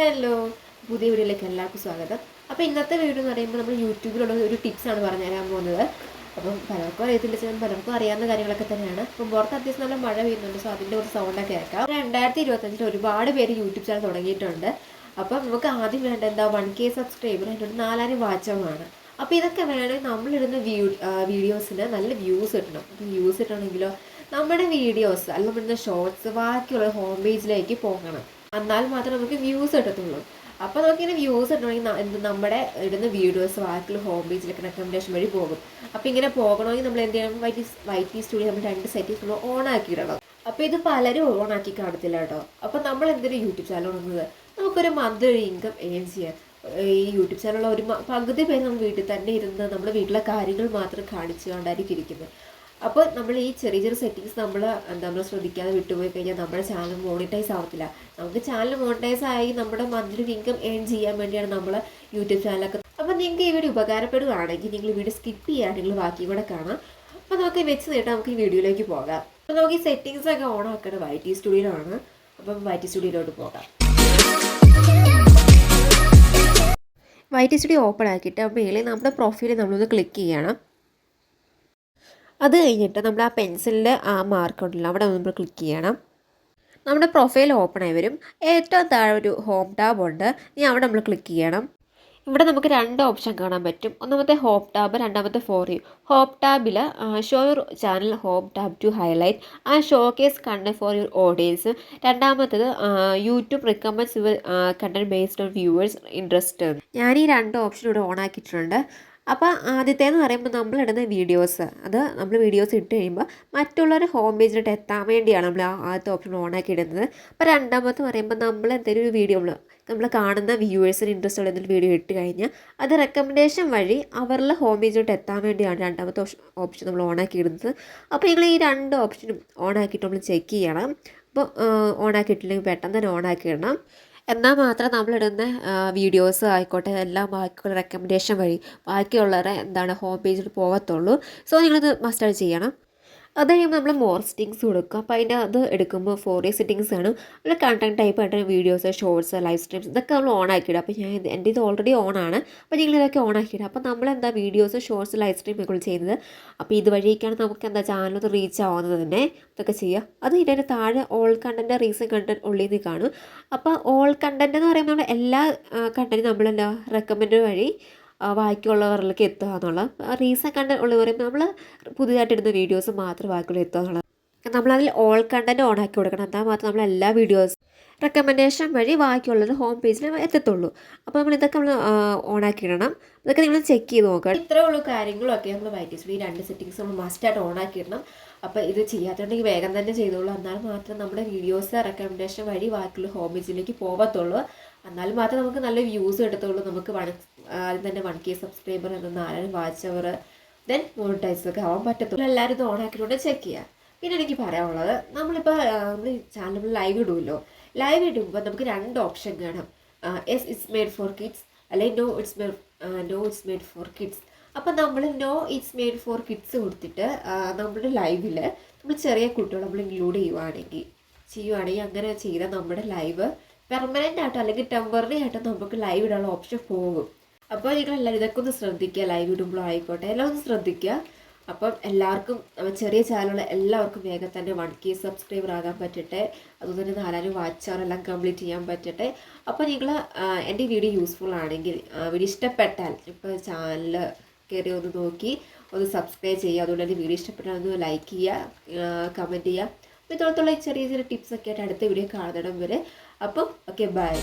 Hello, പുതിയ വീഡിയോയിലേക്ക് എല്ലാവർക്കും സ്വാഗതം. അപ്പോൾ ഇന്നത്തെ വീഡിയോ എന്ന് പറയുമ്പോൾ നമ്മൾ യൂട്യൂബിലുള്ള ഒരു ടിപ്സാണ് പറഞ്ഞു തരാൻ പോകുന്നത്. അപ്പം പലർക്കും അറിയത്തില്ല, പലർക്കും അറിയാവുന്ന കാര്യങ്ങളൊക്കെ തന്നെയാണ്. അപ്പം പുറത്ത് അത്യാവശ്യം നല്ല മഴ പെയ്യുന്നുണ്ട്, സോ അതിൻ്റെ ഒരു സൗണ്ടൊക്കെ കേൾക്കാം. 2025 ഒരുപാട് പേര് യൂട്യൂബ് ചാനൽ തുടങ്ങിയിട്ടുണ്ട്. അപ്പം നമുക്ക് ആദ്യം വേണ്ട എന്താ 1K സബ്സ്ക്രൈബർ, അതിൻ്റെ 4000 വാച്ചമാണ്. അപ്പോൾ ഇതൊക്കെ വേണമെങ്കിൽ നമ്മളിടുന്ന വീഡിയോസിന് നല്ല വ്യൂസ് കിട്ടണം. അപ്പം വ്യൂസ് കിട്ടണമെങ്കിലോ നമ്മുടെ വീഡിയോസ് അല്ലെങ്കിൽ നമ്മളിടുന്ന ഷോർട്സ് ബാക്കിയുള്ള ഹോം പേജിലേക്ക് പോകണം. എന്നാൽ മാത്രമേ നമുക്ക് വ്യൂസ് കിട്ടത്തുള്ളൂ. അപ്പോൾ നമുക്കിങ്ങനെ വ്യൂസ് കിട്ടണമെങ്കിൽ നമ്മുടെ ഇടുന്ന വീഡിയോസ് ബാക്കിയുള്ള ഹോം പേജിലൊക്കെ റെക്കമെൻഡേഷൻ വഴി പോകും. അപ്പോൾ ഇങ്ങനെ പോകണമെങ്കിൽ നമ്മൾ എന്ത് ചെയ്യണം, YT സ്റ്റുഡിയോ നമ്മൾ 2 സെറ്റിംഗ്സ് നമ്മൾ ഓൺ ആക്കിയിടണം. അപ്പോൾ ഇത് പലരും ഓൺ ആക്കി കാണത്തില്ല കേട്ടോ. അപ്പോൾ നമ്മൾ എന്തിനും യൂട്യൂബ് ചാനൽ തുടങ്ങുന്നത് നമുക്കൊരു മന്ത്ലി ഇൻകം ഏൺ ചെയ്യാൻ. ഈ യൂട്യൂബ് ചാനലുള്ള ഒരു പകുതി പേര് നമ്മൾ വീട്ടിൽ തന്നെ ഇരുന്ന് നമ്മുടെ വീട്ടിലെ കാര്യങ്ങൾ മാത്രം കാണിച്ചുകൊണ്ടായിരിക്കും ഇരിക്കുന്നത്. അപ്പോൾ നമ്മൾ ഈ ചെറിയ ചെറിയ സെറ്റിങ്സ് നമ്മൾ ശ്രദ്ധിക്കാതെ വിട്ടുപോയി കഴിഞ്ഞാൽ നമ്മുടെ ചാനൽ മോണിറ്റൈസ് ആവത്തില്ല. നമുക്ക് ചാനൽ മോണിറ്റൈസ് ആയി നമ്മുടെ മന്ത്ലി ഇൻകം ഏൺ ചെയ്യാൻ വേണ്ടിയാണ് നമ്മൾ യൂട്യൂബ് ചാനലൊക്കെ. അപ്പോൾ നിങ്ങൾക്ക് ഈ വീഡിയോ ഉപകാരപ്പെടുകയാണെങ്കിൽ നിങ്ങൾ വീഡിയോ സ്കിപ്പ് ചെയ്യുകയാണെങ്കിൽ ബാക്കി കൂടെ കാണാം. അപ്പോൾ നമുക്ക് വെച്ച് നീട്ടാം, നമുക്ക് ഈ വീഡിയോയിലേക്ക് പോകാം. അപ്പോൾ നമുക്ക് ഈ സെറ്റിങ്സ് ഒക്കെ ഓൺ ആക്കേണ്ടത് YT സ്റ്റുഡിയോയിലാണ്. അപ്പം YT സ്റ്റുഡിയോയിലോട്ട് പോകാം. YT സ്റ്റുഡിയോ ഓപ്പൺ ആക്കിയിട്ട് മേലെ നമ്മുടെ പ്രൊഫൈലിൽ നമ്മളൊന്ന് ക്ലിക്ക് ചെയ്യണം. അത് കഴിഞ്ഞിട്ട് നമ്മൾ ആ പെൻസിലിൻ്റെ ആ മാർക്ക് ഉണ്ടല്ലോ അവിടെ നമ്മൾ ക്ലിക്ക് ചെയ്യണം. നമ്മുടെ പ്രൊഫൈൽ ഓപ്പൺ ആയി വരും. ഏറ്റവും താഴെ ഒരു ഹോം ടാബ് ഉണ്ട്, ഇനി അവിടെ നമ്മൾ ക്ലിക്ക് ചെയ്യണം. ഇവിടെ നമുക്ക് 2 ഓപ്ഷൻ കാണാൻ പറ്റും. ഒന്നാമത്തെ ഹോം ടാബ്, രണ്ടാമത്തെ ഫോർ യു. ഹോം ടാബിൽ show your channel home tab to highlight ആ showcase content for your audience. രണ്ടാമത്തത് YouTube recommends your content based on viewers interest. ഞാൻ ഈ 2 ഓപ്ഷൻ ഇവിടെ ഓൺ ആക്കിയിട്ടുണ്ട്. അപ്പോൾ ആദ്യത്തേന്ന് പറയുമ്പോൾ നമ്മളിടുന്ന വീഡിയോസ്, അത് നമ്മൾ വീഡിയോസ് ഇട്ട് കഴിയുമ്പോൾ മറ്റുള്ളവരുടെ ഹോം പേജിലോട്ട് എത്താൻ വേണ്ടിയാണ് നമ്മൾ ആദ്യത്തെ ഓപ്ഷൻ ഓണാക്കി ഇടുന്നത്. അപ്പോൾ രണ്ടാമത്തെ പറയുമ്പോൾ നമ്മൾ എന്തെങ്കിലും ഒരു വീഡിയോ നമ്മൾ കാണുന്ന വ്യൂവേഴ്സിന് ഇൻട്രസ്റ്റ് ഉള്ള എന്തെങ്കിലും വീഡിയോ ഇട്ട് കഴിഞ്ഞാൽ അത് റെക്കമെൻഡേഷൻ വഴി അവരുടെ ഹോം പേജിലോട്ട് എത്താൻ വേണ്ടിയാണ് രണ്ടാമത്തെ ഓപ്ഷൻ നമ്മൾ ഓണാക്കി ഇടുന്നത്. അപ്പോൾ നിങ്ങൾ ഈ 2 ഓപ്ഷനും ഓണാക്കിയിട്ട് നമ്മൾ ചെക്ക് ചെയ്യണം. അപ്പോൾ ഓണാക്കിയിട്ടില്ലെങ്കിൽ പെട്ടെന്ന് തന്നെ ഓണാക്കി ഇടണം. എന്നാൽ മാത്രം നമ്മളിടുന്ന വീഡിയോസ് ആയിക്കോട്ടെ എല്ലാം ബാക്കിയുള്ള റെക്കമെൻഡേഷൻ വഴി ബാക്കിയുള്ളവരെ ഹോം പേജിൽ പോകത്തുള്ളൂ. സോ നിങ്ങളിത് മസ്റ്റായിട്ട് ചെയ്യണം. അത് കഴിയുമ്പോൾ നമ്മൾ മോർ സെറ്റിങ്സ് കൊടുക്കുക. അപ്പോൾ അതിൻ്റെ അത് എടുക്കുമ്പോൾ 4A സെറ്റിങ്സ് ആണ്. അതിൽ കണ്ടൻറ് ടൈപ്പ് ആയിട്ട് വീഡിയോസ്, ഷോർട്സ്, ലൈവ് സ്ട്രീംസ് ഇതൊക്കെ നമ്മൾ ഓൺ ആക്കിയിടും. അപ്പോൾ എൻ്റെ ഇത് ഓൾറെഡി ഓൺ ആണ്. അപ്പോൾ നിങ്ങളിതൊക്കെ ഓൺ ആക്കിയിടും. അപ്പോൾ നമ്മളെന്താ വീഡിയോസ്, ഷോർട്സ്, ലൈവ് സ്ട്രീം ഒക്കെ ചെയ്യുന്നത്. അപ്പോൾ ഇതുവഴിയൊക്കെയാണ് നമുക്ക് ചാനലൊന്ന് റീച്ച് ആവുന്നത് തന്നെ. ഇതൊക്കെ ചെയ്യുക. അത് ഇതിൻ്റെ താഴെ ഓൾ കണ്ടൻറ്റ്, റീസെൻറ്റ് കണ്ടൻറ്റ് ഉള്ളിൽ നിന്ന് കാണും. അപ്പോൾ ഓൾ കണ്ടൻറ്റ് എന്ന് പറയുമ്പോൾ എല്ലാ കണ്ടൻറ്റും നമ്മളെന്താ റെക്കമെൻഡ് വഴി ബാക്കിയുള്ളവരിലേക്ക് എത്തുക എന്നുള്ള. റീസെൻറ്റ് കണ്ടൻറ്റ് ഉള്ള പറയുമ്പോൾ നമ്മൾ പുതിയതായിട്ട് ഇടുന്ന വീഡിയോസ് മാത്രം ബാക്കിയുള്ള എത്തുക എന്നുള്ളത്. നമ്മളതിൽ ഓൾ കണ്ടൻറ്റ് ഓൺ ആക്കി കൊടുക്കണം. എന്നാൽ മാത്രം നമ്മൾ എല്ലാ വീഡിയോസ് റെക്കമെൻഡേഷൻ വഴി ബാക്കിയുള്ളത് ഹോം പേജിൽ എത്തത്തുള്ളൂ. അപ്പോൾ നമ്മൾ ഇതൊക്കെ നമ്മൾ ഓണാക്കി ഇടണം. ഇതൊക്കെ നിങ്ങൾ ചെക്ക് ചെയ്ത് നോക്കുക. ഇത്രേ ഉള്ളൂ കാര്യങ്ങളൊക്കെ. നമ്മൾ YT സ്റ്റുഡിയോ 2 സെറ്റിങ്സ് നമ്മൾ മസ്റ്റായിട്ട് ഓണാക്കി ഇടണം. അപ്പോൾ ഇത് ചെയ്യാത്തുണ്ടെങ്കിൽ വേഗം തന്നെ ചെയ്തോളൂ. എന്നാൽ മാത്രം നമ്മുടെ വീഡിയോസ് റെക്കമെൻഡേഷൻ വഴി ബാക്കിയുള്ള ഹോം പേജിലേക്ക് പോകത്തുള്ളൂ. എന്നാൽ മാത്രം നമുക്ക് നല്ല വ്യൂസ് കിട്ടത്തുള്ളൂ. നമുക്ക് ആദ്യം തന്നെ 1K സബ്സ്ക്രൈബർ, 4000 വാച്ച് അവർ, ദെൻ മോണിറ്റൈസ് ഒക്കെ ആവാൻ പറ്റത്തുള്ളൂ. എല്ലാവരും ഇത് ഓണാക്കിക്കൊണ്ട് ചെക്ക് ചെയ്യുക. പിന്നെ എനിക്ക് പറയാനുള്ളത്, നമ്മൾ ചാനലിൽ ലൈവ് ഇടുമല്ലോ. ലൈവ് ഇടുമ്പോൾ നമുക്ക് 2 ഓപ്ഷൻ കാണാം. ഇറ്റ്സ് മെയ്ഡ് ഫോർ കിഡ്സ് അല്ലെങ്കിൽ no it's made for kids. അപ്പം നമ്മൾ no it's made for kids കൊടുത്തിട്ട് നമ്മുടെ ലൈവിൽ നമ്മൾ ചെറിയ കുട്ടികൾ നമ്മൾ ഇൻക്ലൂഡ് ചെയ്യുവാണെങ്കിൽ അങ്ങനെ ചെയ്താൽ നമ്മുടെ ലൈവ് പെർമനൻ്റ് ആയിട്ടോ അല്ലെങ്കിൽ ടെമ്പററി ആയിട്ടോ നമുക്ക് ലൈവ് ഇടാനുള്ള ഓപ്ഷൻ പോകും. അപ്പോൾ നിങ്ങളെല്ലാവരും ഇതൊക്കെ ഒന്ന് ശ്രദ്ധിക്കുക. ലൈവ് ഇടുമ്പോഴും ആയിക്കോട്ടെ എല്ലാം ഒന്ന് ശ്രദ്ധിക്കുക. അപ്പം എല്ലാവർക്കും ചെറിയ ചാനലുള്ള എല്ലാവർക്കും വേഗം തന്നെ 1K സബ്സ്ക്രൈബർ ആകാൻ പറ്റട്ടെ. അതുപോലെ തന്നെ 4000 വാച്ച് അവർ എല്ലാം കംപ്ലീറ്റ് ചെയ്യാൻ പറ്റട്ടെ. അപ്പോൾ നിങ്ങൾ എൻ്റെ വീഡിയോ യൂസ്ഫുൾ ആണെങ്കിൽ, വീഡിയോ ഇഷ്ടപ്പെട്ടാൽ ഇപ്പോൾ ചാനൽ കയറി ഒന്ന് നോക്കി ഒന്ന് സബ്സ്ക്രൈബ് ചെയ്യുക. അതുകൊണ്ട് തന്നെ വീഡിയോ ഇഷ്ടപ്പെട്ടാൽ ഒന്ന് ലൈക്ക് ചെയ്യുക, കമൻറ്റ് ചെയ്യുക. അപ്പോൾ ഇതോടത്തുള്ള ചെറിയ ചെറിയ ടിപ്സൊക്കെ ആയിട്ട് അടുത്ത വീഡിയോ കാണണം വരെ. അപ്പം ഓക്കെ, ബൈ.